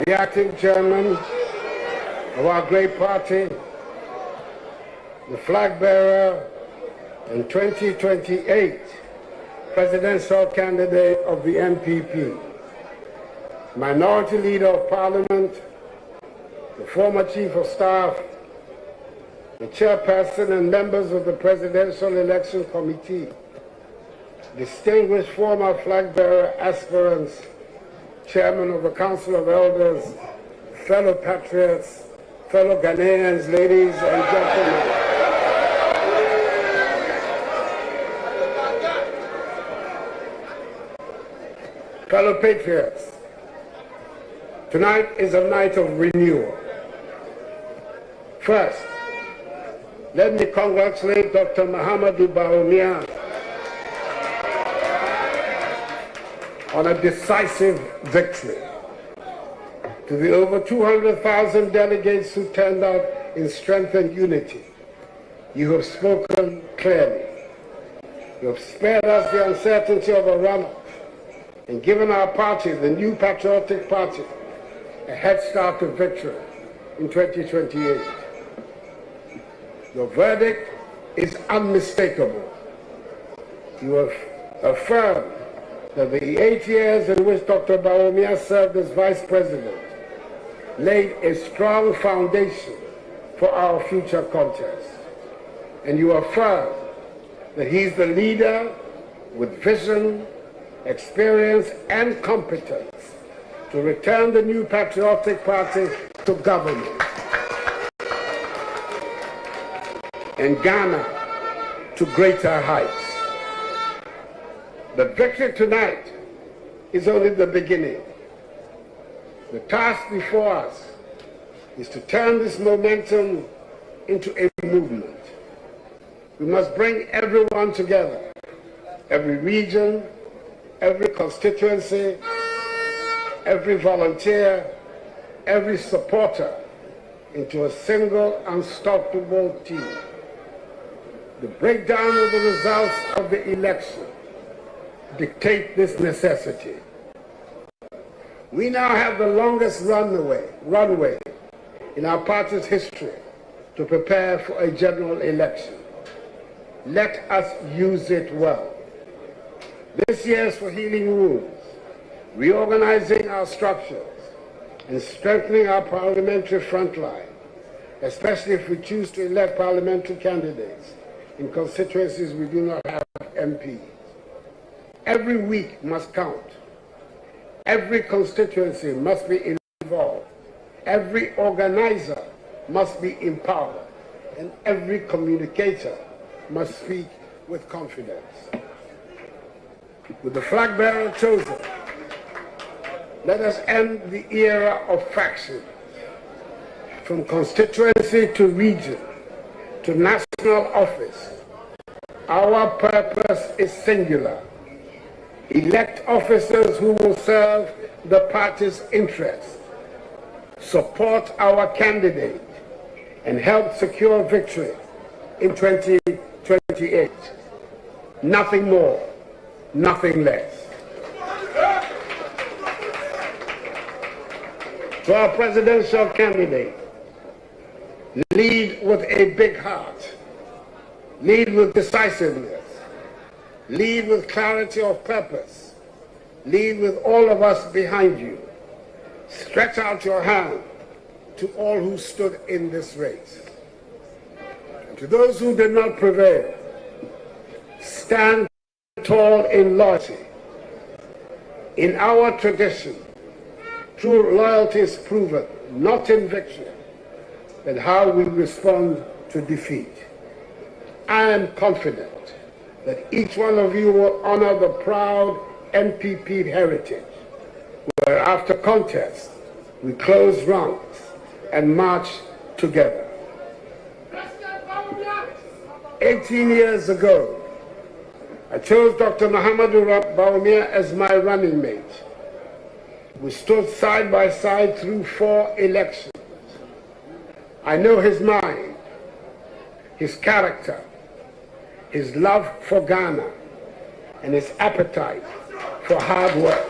the acting chairman of our great party, the flag bearer and 2028 presidential candidate of the MPP, minority leader of parliament, the former chief of staff, the chairperson and members of the Presidential Election Committee, distinguished former flag bearer aspirants, chairman of the Council of Elders, fellow patriots, fellow Ghanaians, ladies and gentlemen. Fellow patriots, tonight is a night of renewal. First, let me congratulate Dr. Bawumia on a decisive victory. To the over 200,000 delegates who turned out in strength and unity, you have spoken clearly. You have spared us the uncertainty of a runoff and given our party, the New Patriotic Party, a head start to victory in 2028. Your verdict is unmistakable. You have affirmed that the 8 years in which Dr. Bawumia served as Vice President laid a strong foundation for our future contest. And you affirm that he is the leader with vision, experience, and competence to return the New Patriotic Party to government and Ghana to greater heights. The victory tonight is only the beginning. The task before us is to turn this momentum into a movement. We must bring everyone together, every region, every constituency, every volunteer, every supporter into a single unstoppable team. The breakdown of the results of the election dictate this necessity. We now have the longest runway in our party's history to prepare for a general election. Let us use it well. This year is for healing wounds, reorganizing our structures, and strengthening our parliamentary frontline, especially if we choose to elect parliamentary candidates in constituencies we do not have MPs. Every week must count. Every constituency must be involved. Every organizer must be empowered. And every communicator must speak with confidence. With the flag bearer chosen, let us end the era of faction. From constituency to region to national office, our purpose is singular. Elect officers who will serve the party's interests, support our candidate, and help secure victory in 2028. Nothing more, nothing less. To our presidential candidate, lead with a big heart, lead with decisiveness, lead with clarity of purpose, lead with all of us behind you. Stretch out your hand to all who stood in this race. And to those who did not prevail, stand tall in loyalty. In our tradition, true loyalty is proven, not in victory, but how we respond to defeat. I am confident that each one of you will honor the proud MPP heritage, where after contest, we close ranks and march together. 18 years ago, I chose Dr. Bawumia as my running mate. We stood side by side through 4 elections. I know his mind, his character, his love for Ghana, and his appetite for hard work.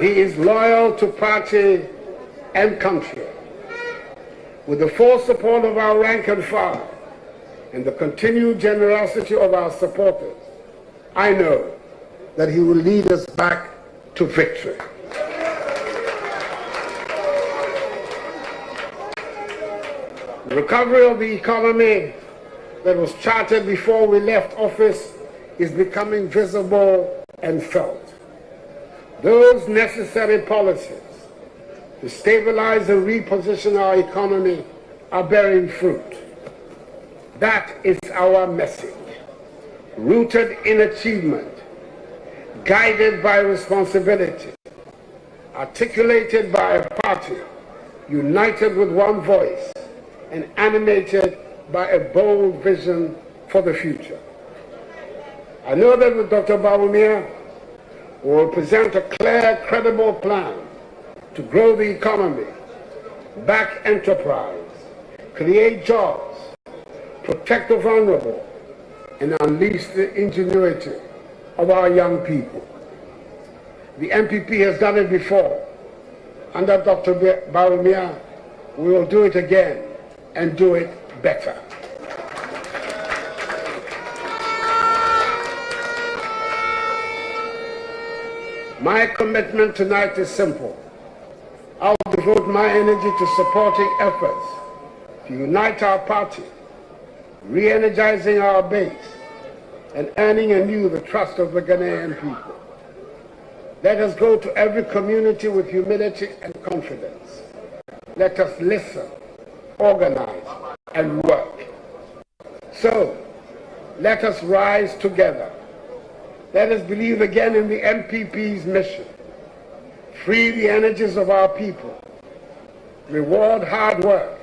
He is loyal to party and country. With the full support of our rank and file and the continued generosity of our supporters, I know that he will lead us back to victory. The recovery of the economy that was charted before we left office is becoming visible and felt. Those necessary policies to stabilize and reposition our economy are bearing fruit. That is our message, rooted in achievement, guided by responsibility, articulated by a party, united with one voice, and animated by a bold vision for the future. I know that with Dr. Bawumia, we will present a clear, credible plan to grow the economy, back enterprise, create jobs, protect the vulnerable, and unleash the ingenuity of our young people. The MPP has done it before. Under Dr. Bawumia, we will do it again and do it better. My commitment tonight is simple. I'll devote my energy to supporting efforts to unite our party, re-energizing our base, and earning anew the trust of the Ghanaian people. Let us go to every community with humility and confidence. Let us listen, organize, and work. So, let us rise together. Let us believe again in the MPP's mission. Free the energies of our people. Reward hard work.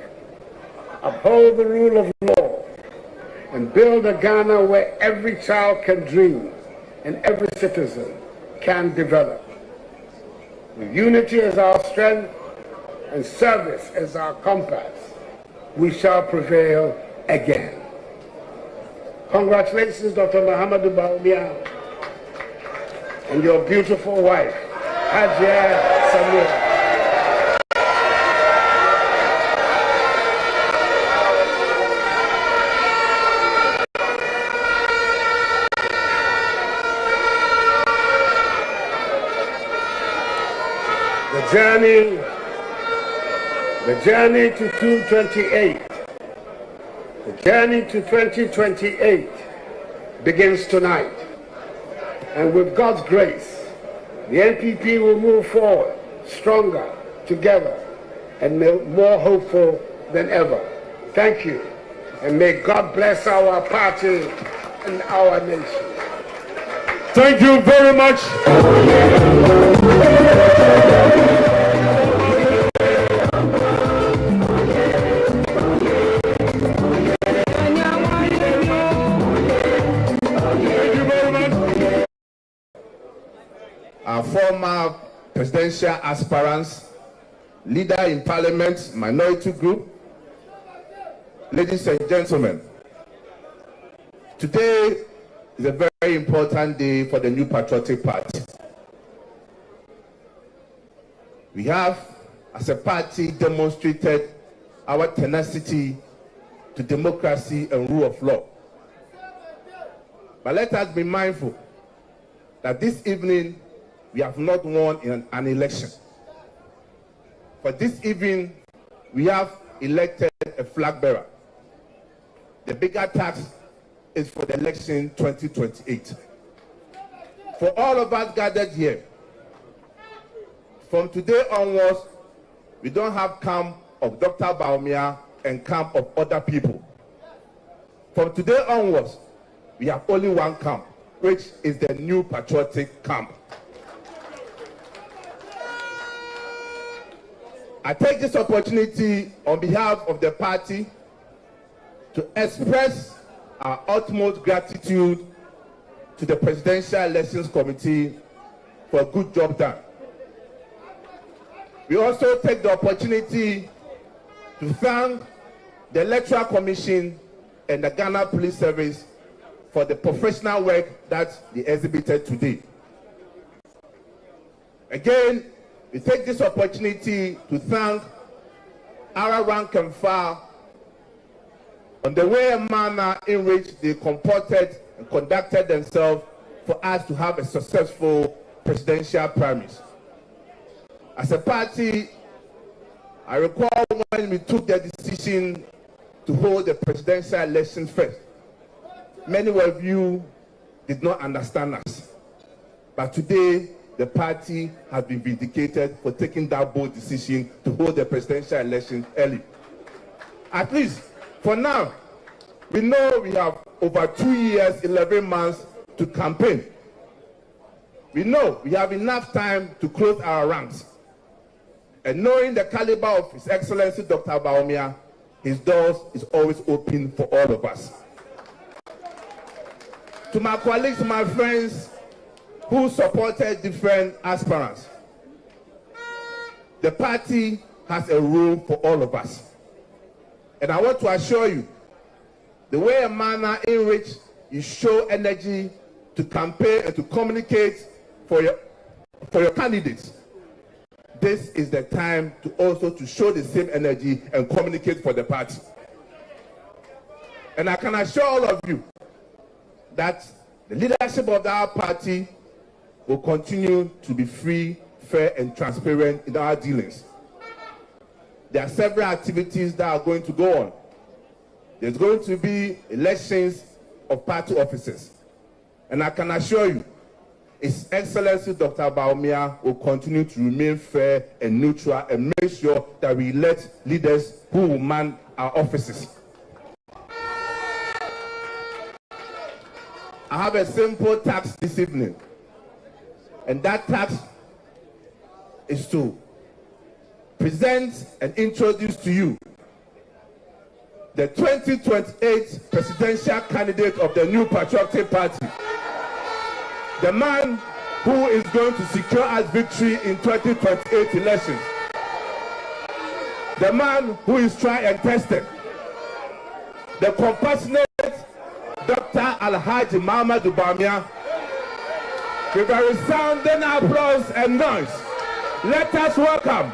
Uphold the rule of law. And build a Ghana where every child can dream and every citizen can develop. With unity as our strength and service as our compass, we shall prevail again. Congratulations, Dr. Mahamadou Bawumia, and your beautiful wife, Hajia Samira. The journey to 228, the journey to 2028 begins tonight. And with God's grace, the NPP will move forward stronger, together, and more hopeful than ever. Thank you, and may God bless our party and our nation. Thank you very much. Our former presidential aspirants, leader in parliament, minority group, ladies and gentlemen, today is a very important day for the New Patriotic Party. We have, as a party, demonstrated our tenacity to democracy and rule of law. But let us be mindful that this evening we have not won in an election. For this evening, we have elected a flag bearer. The bigger task is for the election 2028. For all of us gathered here, from today onwards, we don't have camp of Dr. Bawumia and camp of other people. From today onwards, we have only one camp, which is the New Patriotic camp. I take this opportunity on behalf of the party to express our utmost gratitude to the Presidential Elections Committee for a good job done. We also take the opportunity to thank the Electoral Commission and the Ghana Police Service for the professional work that they exhibited today. Again, we take this opportunity to thank our rank and file on the way and manner in which they comported and conducted themselves for us to have a successful presidential primaries. As a party, I recall when we took the decision to hold the presidential election first. Many of you did not understand us. But today, the party has been vindicated for taking that bold decision to hold the presidential election early. At least, for now, we know we have over 2 years, 11 months to campaign. We know we have enough time to close our ranks. And knowing the caliber of His Excellency Dr. Bawumia, his doors is always open for all of us. To my colleagues, my friends who supported different aspirants, the party has a role for all of us. And I want to assure you, the way and manner in which you show energy to campaign and to communicate for your candidates, this is the time to also to show the same energy and communicate for the party. And I can assure all of you that the leadership of our party will continue to be free, fair, and transparent in our dealings. There are several activities that are going to go on. There's going to be elections of party officers. And I can assure you, His Excellency Dr. Bawumia will continue to remain fair and neutral and make sure that we elect leaders who will man our offices. I have a simple task this evening, and that task is to present and introduce to you the 2028 presidential candidate of the New Patriotic Party, the man who is going to secure us victory in 2028 elections, the man who is tried and tested, the compassionate Dr. Alhaji Muhammadu Bawumia. With a resounding applause and noise, let us welcome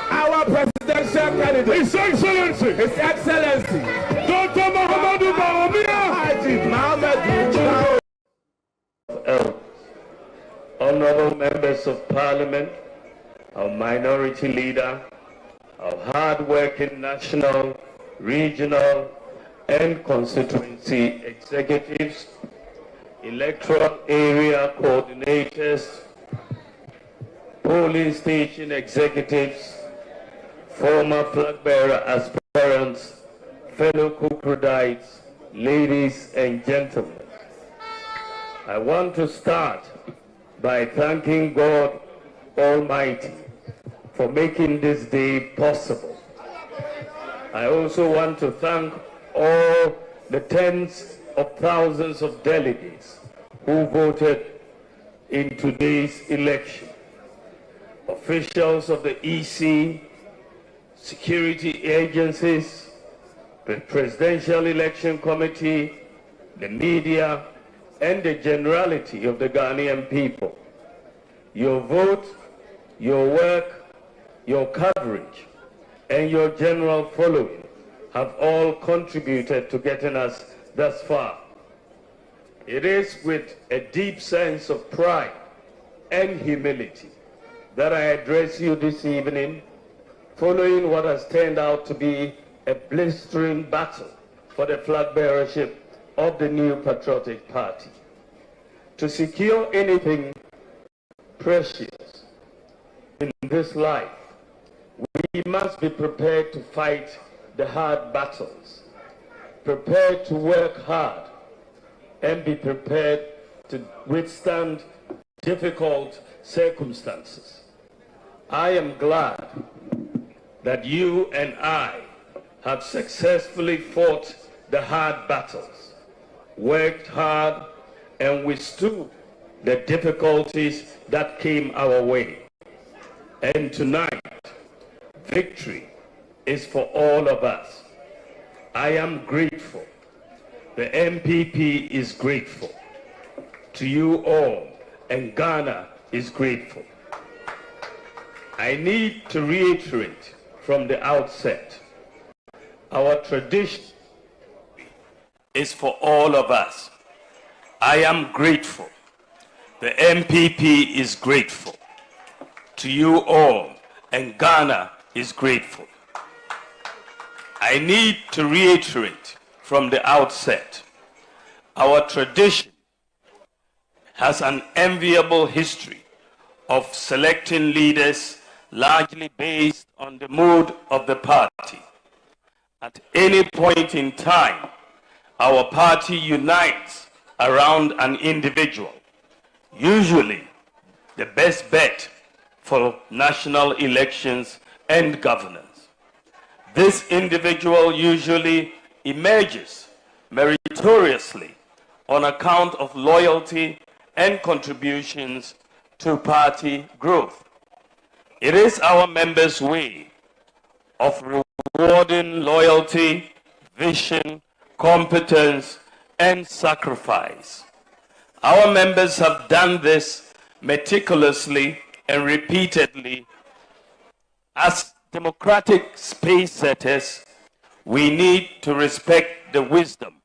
our presidential candidate, His Excellency, Dr. Muhammadu Bawumia. Alhaji Muhammadu Bawumia. Honorable members of Parliament, our minority leader, our hard-working national, regional, and constituency executives, electoral area coordinators, polling station executives, former flag bearer aspirants, fellow Kukrodites, ladies and gentlemen. I want to start by thanking God Almighty for making this day possible. I also want to thank all the tens of thousands of delegates who voted in today's election. Officials of the EC, security agencies, the Presidential Election Committee, the media, and the generality of the Ghanaian people. Your vote, your work, your coverage, and your general following have all contributed to getting us thus far. It is with a deep sense of pride and humility that I address you this evening, following what has turned out to be a blistering battle for the flag bearership of the New Patriotic Party. To secure anything precious in this life, we must be prepared to fight the hard battles, prepared to work hard, and be prepared to withstand difficult circumstances. I am glad that you and I have successfully fought the hard battles, worked hard, and withstood the difficulties that came our way. And tonight, victory is for all of us. I am grateful. The MPP is grateful. To you all, and Ghana is grateful. I need to reiterate from the outset, our tradition is for all of us. I am grateful. The MPP is grateful to you all, and Ghana is grateful. I need to reiterate from the outset, our tradition has an enviable history of selecting leaders largely based on the mood of the party. At any point in time, our party unites around an individual, usually the best bet for national elections and governance. This individual usually emerges meritoriously on account of loyalty and contributions to party growth. It is our members' way of rewarding loyalty, vision, competence, and sacrifice. Our members have done this meticulously and repeatedly. As democratic space setters, we need to respect the wisdom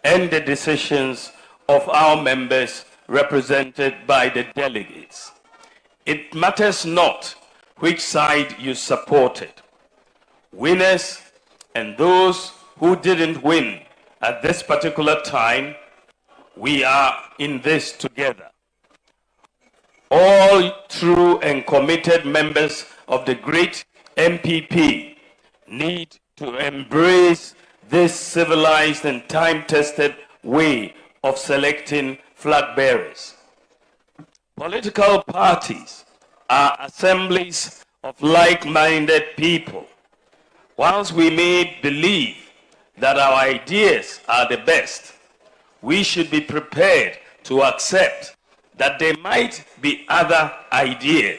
and the decisions of our members represented by the delegates. It matters not which side you supported. Winners and those who didn't win at this particular time, we are in this together. All true and committed members of the great MPP need to embrace this civilized and time-tested way of selecting flag bearers. Political parties are assemblies of like-minded people. Whilst we may believe that our ideas are the best, we should be prepared to accept that there might be other ideas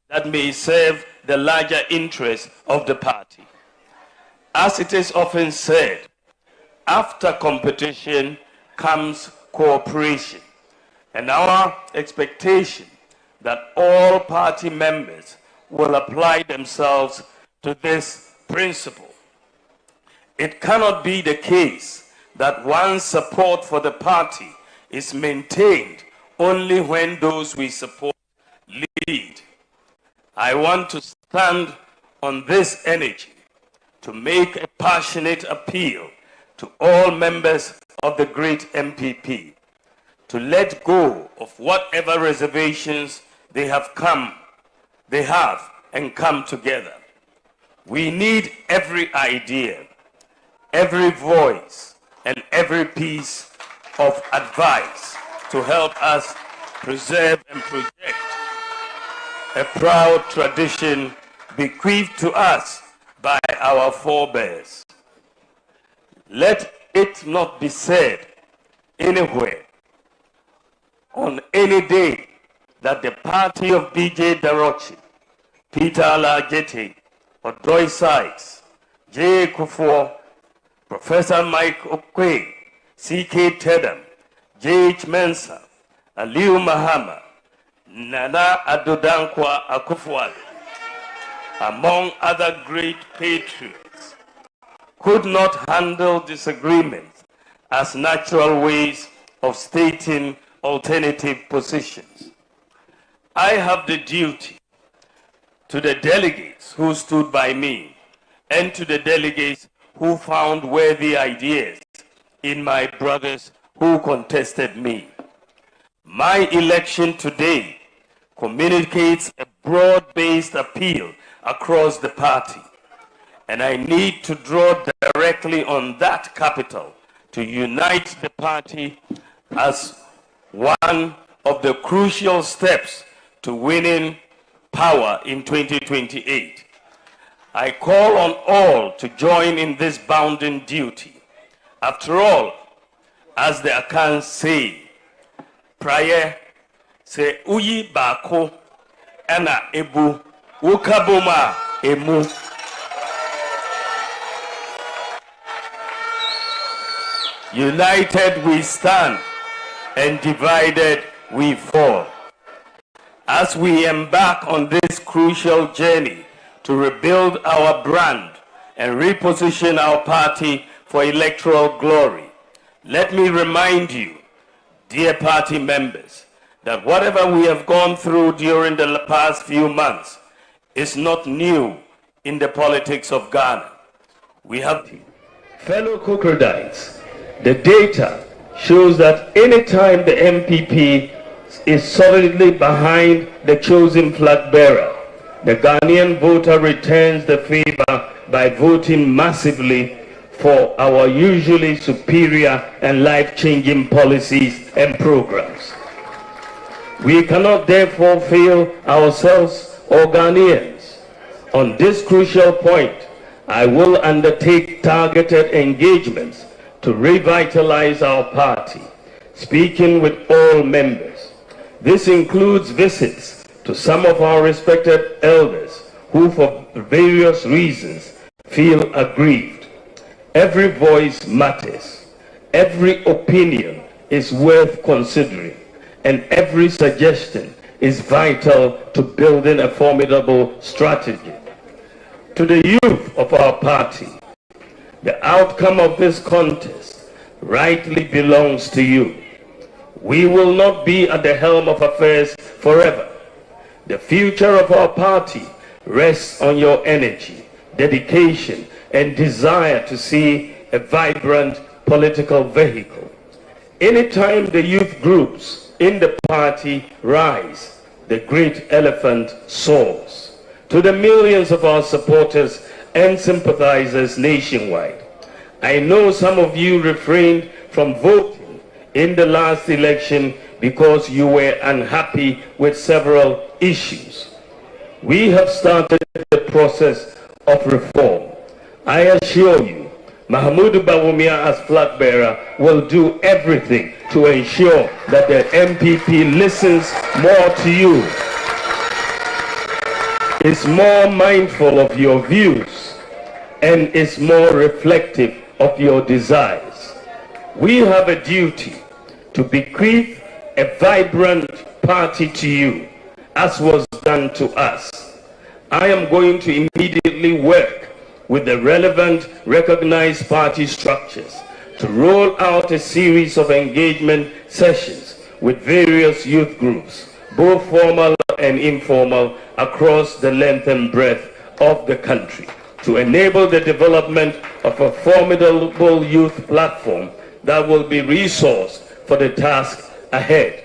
that may serve the larger interests of the party. As it is often said, after competition comes cooperation, and our expectation that all party members will apply themselves to this principle. It cannot be the case that one's support for the party is maintained only when those we support lead. I want to stand on this energy to make a passionate appeal to all members of the great MPP to let go of whatever reservations they have and come together. We need every idea, every voice, and every piece of advice to help us preserve and project a proud tradition bequeathed to us by our forebears. Let it not be said anywhere on any day that the party of B.J. Darochi, Peter Alagete, Odoi Sykes, J. Kufuor, Professor Mike Okwe, C.K. Tedham, J.H. Mensah, Aliu Mahama, Nana Addo Akufo-Addo, among other great patriots, could not handle disagreements as natural ways of stating alternative positions. I have the duty to the delegates who stood by me and to the delegates who found worthy ideas in my brothers who contested me. My election today communicates a broad-based appeal across the party, and I need to draw directly on that capital to unite the party as one of the crucial steps to winning power in 2028. I call on all to join in this bounden duty. After all, as the Akans say, prayer se uyi bako ena ebu ukaboma emu. United we stand, and divided we fall. as we embark on this crucial journey to rebuild our brand and reposition our party for electoral glory. Let me remind you, dear party members, that whatever we have gone through during the past few months is not new in the politics of Ghana. We have fellow crocodiles. The data shows that anytime the MPP is solidly behind the chosen flag bearer, the Ghanaian voter returns the favor by voting massively for our usually superior and life-changing policies and programs. We cannot therefore fail ourselves or Ghanaians. On this crucial point, I will undertake targeted engagements to revitalize our party, speaking with all members. This includes visits to some of our respected elders who for various reasons feel aggrieved. Every voice matters. Every opinion is worth considering, and every suggestion is vital to building a formidable strategy. To the youth of our party, the outcome of this contest rightly belongs to you. We will not be at the helm of affairs forever. The future of our party rests on your energy, dedication, and desire to see a vibrant political vehicle. Anytime the youth groups in the party rise, the great elephant soars. To the millions of our supporters and sympathizers nationwide, I know some of you refrained from voting in the last election because you were unhappy with several issues. We have started the process of reform. I assure you, Mahmoud Bawumia as flag bearer will do everything to ensure that the MPP listens more to you, is more mindful of your views, and is more reflective of your desires. We have a duty to bequeath a vibrant party to you, as was done to us. I am going to immediately work with the relevant recognized party structures to roll out a series of engagement sessions with various youth groups, both formal and informal, across the length and breadth of the country, to enable the development of a formidable youth platform that will be resourced for the task ahead.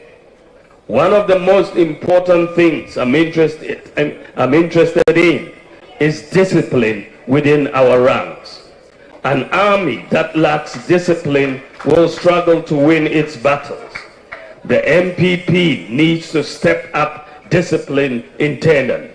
One of the most important things I'm interested in is discipline within our ranks. An army that lacks discipline will struggle to win its battles. The MPP needs to step up discipline internally,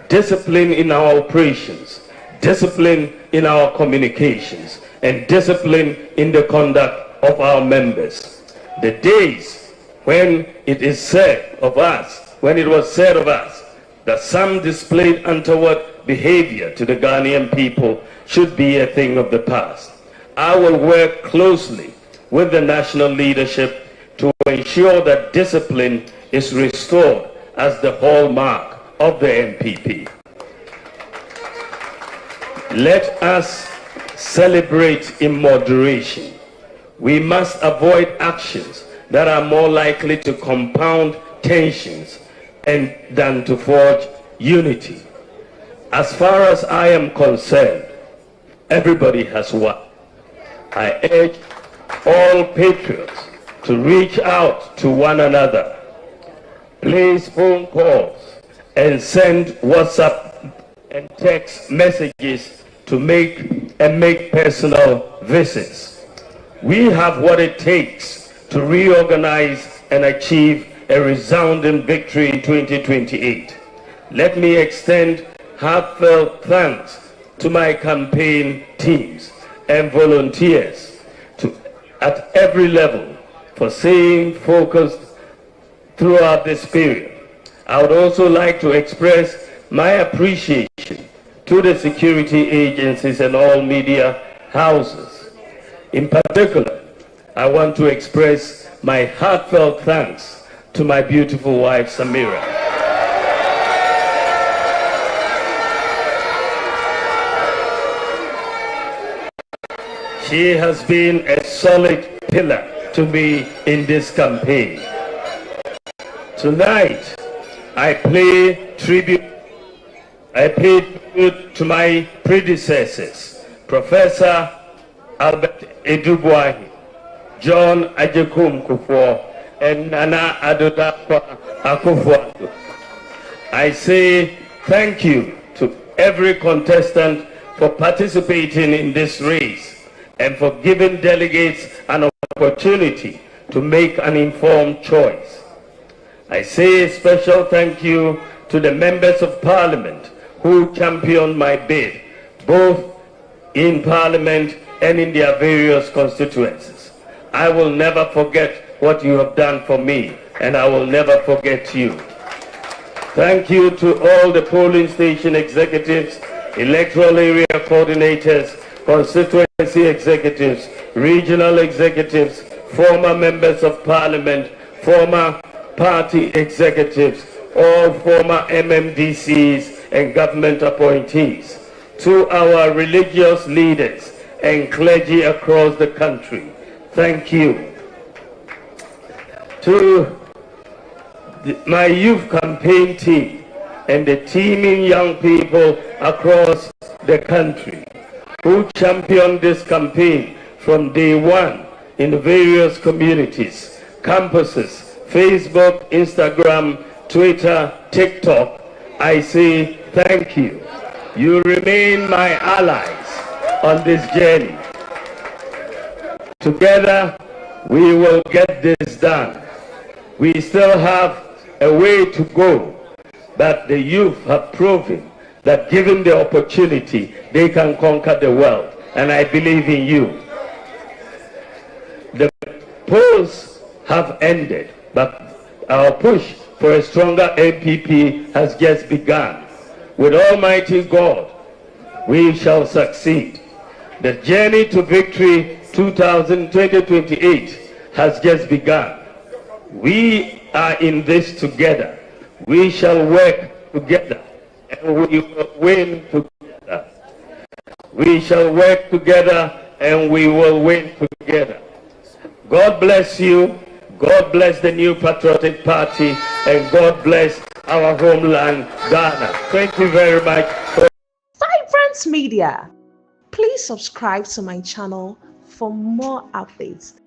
discipline in our operations, discipline in our communications, and discipline in the conduct of our members. The days when it was said of us that some displayed untoward behavior to the Ghanaian people should be a thing of the past. I will work closely with the national leadership to ensure that discipline is restored as the hallmark of the MPP. Let us celebrate in moderation. We must avoid actions that are more likely to compound tensions than to forge unity. As far as I am concerned, everybody has won. I urge all patriots to reach out to one another, place phone calls, and send WhatsApp and text messages to make personal visits. We have what it takes to reorganize and achieve a resounding victory in 2028. Let me extend heartfelt thanks to my campaign teams and volunteers at every level for staying focused throughout this period. I would also like to express my appreciation to the security agencies and all media houses. In particular, I want to express my heartfelt thanks to my beautiful wife, Samira. She has been a solid pillar to me in this campaign. Tonight, I pay tribute to my predecessors, Professor Albert Edubuahi, John Ajekum Kufuor, and Nana Addo Akufo-Addo. I say thank you to every contestant for participating in this race and for giving delegates an opportunity to make an informed choice. I say a special thank you to the members of Parliament who championed my bid, both in Parliament and in their various constituencies. I will never forget what you have done for me, and I will never forget you. Thank you to all the polling station executives, electoral area coordinators, constituency executives, regional executives, former members of Parliament, former party executives, all former MMDCs and government appointees, to our religious leaders and clergy across the country. Thank you. To my youth campaign team and the teeming young people across the country who championed this campaign from day one in the various communities, campuses, Facebook, Instagram, Twitter, TikTok, I say thank you. You remain my allies on this journey. Together, we will get this done. We still have a way to go, but the youth have proven that given the opportunity, they can conquer the world, and I believe in you. The polls have ended, but our push for a stronger MPP has just begun. With Almighty God, we shall succeed. The journey to victory 2028 has just begun. We are in this together. We shall work together, and we will win together. We shall work together, and we will win together. God bless you. God bless the New Patriotic Party, and God bless our homeland, Ghana. Thank you very much. Vibrant Media. Please subscribe to my channel for more updates.